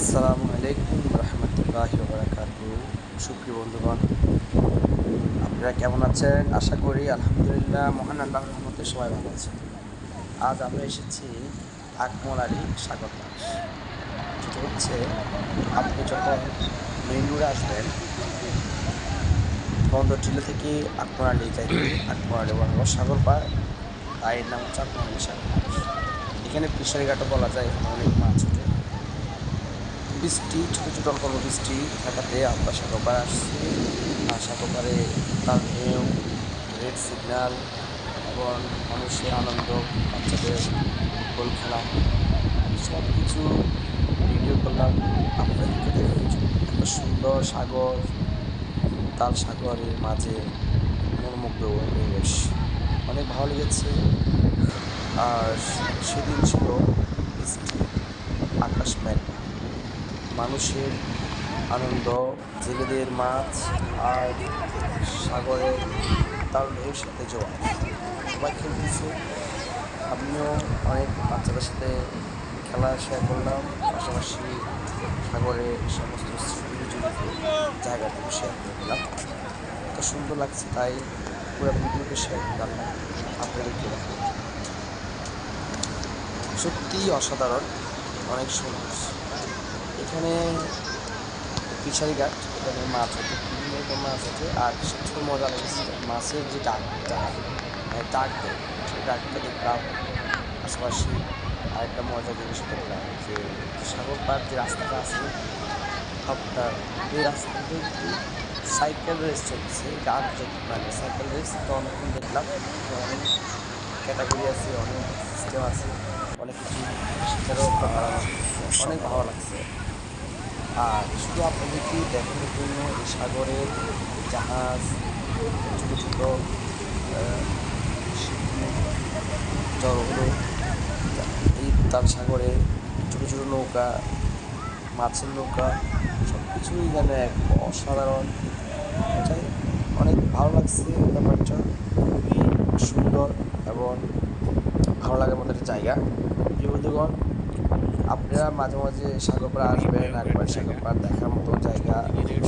আসসালামু আলাইকুম রহমতুল্লাহি ওয়া বারাকাতুহু। সুপ্রিয় বন্ধুগণ, আপনারা কেমন আছেন? আশা করি আলহামদুলিল্লাহ মহান আল্লাহর রহমতে সবাই ভালো আছেন। আজ আমরা এসেছি আকমলারি সাগর মাছ। যেটা হচ্ছে, আপনি যখন মেইন রোডে আসবেন বন্দর টিলা থেকে আকমলারি যাইতে আকমলারি বরাবর সাগর পার, তাই এর নাম হচ্ছে আকমলারি সাগর মাছ। এখানে ফিশারি ঘাটও বলা যায়, এখানে অনেক মাছ ওঠে। বৃষ্টি, ছোটো ছোটো অল্প বৃষ্টি থাকাতে আমরা সাগর পাড়ে আসছি। আর সাগর পাড়ে তার ঢেউ, রেড সিগন্যাল এবং মানুষের আনন্দ, বাচ্চাদের ফুটবল খেলা, সব কিছু ভিডিও করলাম আপনাদেরকে দেখাচ্ছি। একটা সুন্দর সাগর, তাল সাগরের মাঝে মনোমুগ্ধ পরিবেশ, অনেক ভালো লেগেছে। আর সেদিন ছিল বৃষ্টি, আকাশ মেঘলা, মানুষের আনন্দ, জেলেদের মাছ আর সাগরে তার ঢেউর সাথে জোয়ার, সবাই খেলতেছে। আমিও অনেক বাচ্চাদের সাথে খেলা শেয়ার করলাম, পাশাপাশি সাগরে সমস্ত স্মৃতি জড়িত জায়গাটুকু শেয়ার করে দিলাম। এত সুন্দর লাগছে, তাই পুরো ভিডিওকে শেয়ার করলাম আপনাদেরকে দেখাবো। সত্যিই অসাধারণ, অনেক সুন্দর। এখানে ফিশারি ঘাট, এখানে মাছ ওঠে, বিভিন্ন রকম মাছ ওঠে। আর সবচেয়ে মজা লেগেছে মাছের যে ডাকটা দেয়, সেই ডাকটা দেখলাম। পাশাপাশি আরেকটা মজার জিনিস দেখলাম যে সাগর পার যে রাস্তাটা আছে আপনার, এই রাস্তাটা কিন্তু সাইকেল রেস চলছে। এটা আন্তর্জাতিক মানে সাইকেল রেস, তো অনেকক্ষণ দেখলাম। অনেক ক্যাটাগরি আছে, অনেক সিস্টেম আছে, অনেক কিছু সেটারও অনেক ভালো লাগছে। আর শুধু আপনাদেরকে দেখানোর জন্য এই সাগরের জাহাজ, ছোটো ছোটো জলগুলো, এই তার সাগরে ছোটো ছোটো নৌকা, মাছের নৌকা, সব কিছুই যেন এক অসাধারণ। এটাই অনেক ভালো লাগছে, ব্যাপারটা খুবই সুন্দর এবং ভালো লাগার মতো একটা জায়গা। প্রিয় বন্ধুগণ, আপনারা মাঝে মাঝে সাগর পাড়ে আসবেন, একবার সাগর পাড় দেখার মতো জায়গা,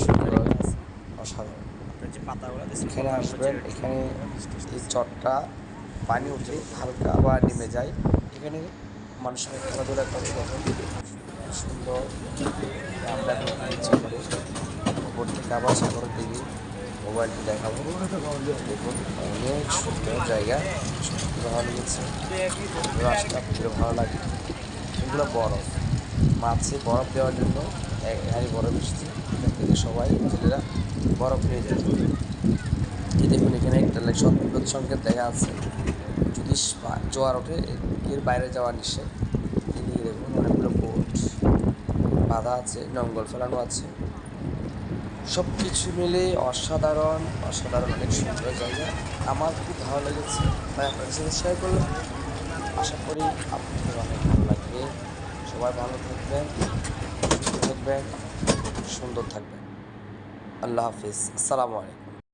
সুন্দর, অসাধারণ। এখানে আসবেন, এখানে এই চটটা পানি উঠে হালকা আবার নেমে যায়। এখানে মানুষের খেলাধুলা করে, দেখেন সুন্দর। আমরা ইচ্ছে করে ওপর থেকে আবার সাগরের দিকে মোবাইলটি দেখাবো। দেখুন অনেক সুন্দর জায়গা, সত্যি ভালো লেগেছে। রাস্তা আপনাদের ভালো লাগে। এগুলো বরফ, মাছে বরফ দেওয়ার জন্য এক বরফ এসেছে, এখান থেকে সবাই ছেলেরা বরফ নিয়ে যায়। এই দেখুন এখানে একটা বিপদ সংকেত দেখা আছে, যদি জোয়ার ওঠে এর বাইরে যাওয়া নিষেধ। এদিকে দেখুন অনেকগুলো বোট বাঁধা আছে, জঙ্গল ফেলানো আছে। সব কিছু মিলে অসাধারণ অসাধারণ, অনেক সুন্দর জায়গা। আমার খুব ভালো লেগেছে, তাই আপনাদের সাথে শেয়ার করলাম। আশা করি আপনাদের অনেক ভালো লাগবে। সবাই ভালো থাকবেন, সুস্থ থাকবেন, সুন্দর থাকবেন। আল্লাহ হাফিজ, আসসালামু আলাইকুম।